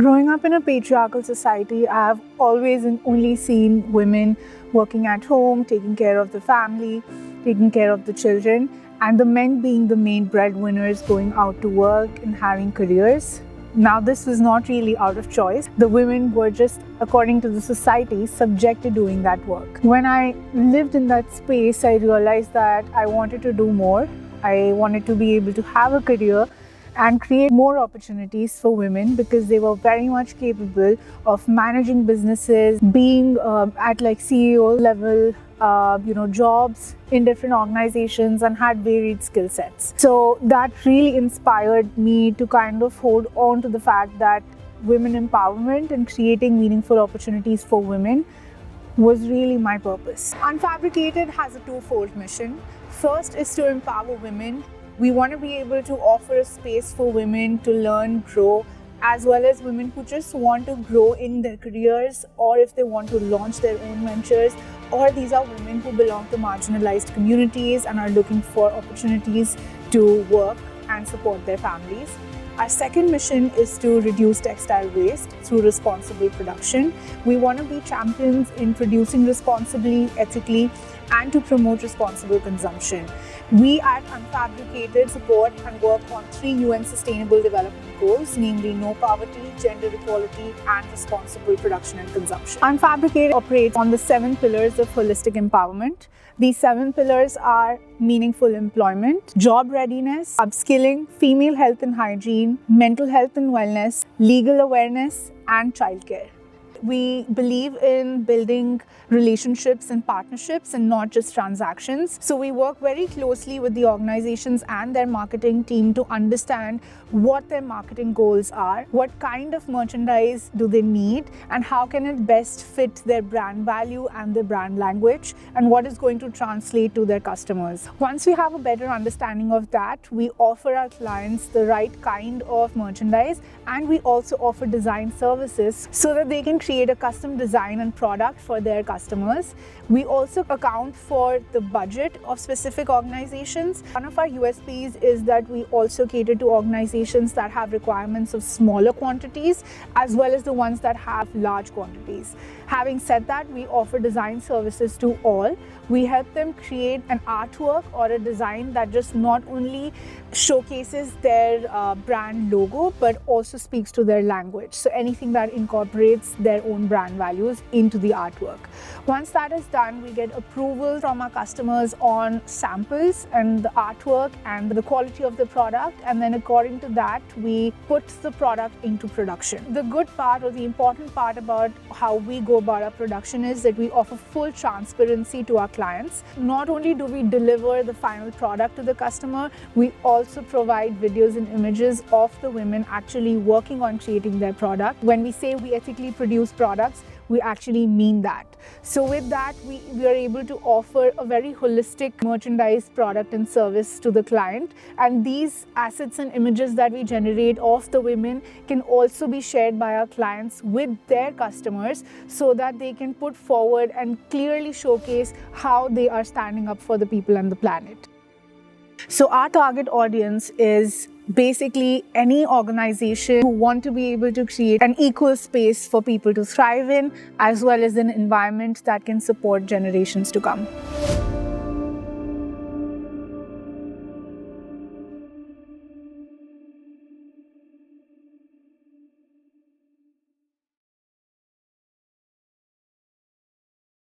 Growing up in a patriarchal society, I have always and only seen women working at home, taking care of the family, taking care of the children, and the men being the main breadwinners, going out to work and having careers. Now, this was not really out of choice. The women were just, according to the society, subject to doing that work. When I lived in that space, I realized that I wanted to do more. I wanted to be able to have a career and create more opportunities for women, because they were very much capable of managing businesses, being at like CEO level, jobs in different organizations, and had varied skill sets. So that really inspired me to kind of hold on to the fact that women empowerment and creating meaningful opportunities for women was really my purpose. Unfabricated has a twofold mission. First is to empower women. We want to be able to offer a space for women to learn, grow, as well as women who just want to grow in their careers, or if they want to launch their own ventures, or these are women who belong to marginalized communities and are looking for opportunities to work and support their families. Our second mission is to reduce textile waste through responsible production. We want to be champions in producing responsibly, ethically, and to promote responsible consumption. We at Unfabricated support and work on 3 UN Sustainable Development Goals, namely no poverty, gender equality, and responsible production and consumption. Unfabricated operates on the 7 pillars of holistic empowerment. These 7 pillars are meaningful employment, job readiness, upskilling, female health and hygiene, mental health and wellness, legal awareness, and childcare. We believe in building relationships and partnerships and not just transactions. So we work very closely with the organizations and their marketing team to understand what their marketing goals are, what kind of merchandise do they need, and how can it best fit their brand value and their brand language, and what is going to translate to their customers. Once we have a better understanding of that, we offer our clients the right kind of merchandise, and we also offer design services so that they can create a custom design and product for their customers. We also account for the budget of specific organizations. One of our USPs is that we also cater to organizations that have requirements of smaller quantities, as well as the ones that have large quantities. Having said that, we offer design services to all. We help them create an artwork or a design that just not only showcases their brand logo, but also speaks to their language. So anything that incorporates their own brand values into the artwork. Once that is done, we get approval from our customers on samples and the artwork and the quality of the product, and then according to that, we put the product into production. The good part, or the important part about how we go about our production, is that we offer full transparency to our clients. Not only do we deliver the final product to the customer, we also provide videos and images of the women actually working on creating their product. When we say we ethically produce products, we actually mean that. So with that, we are able to offer a very holistic merchandise, product and service to the client. And these assets and images that we generate of the women can also be shared by our clients with their customers, so that they can put forward and clearly showcase how they are standing up for the people and the planet. So our target audience is basically any organization who want to be able to create an equal space for people to thrive in, as well as an environment that can support generations to come.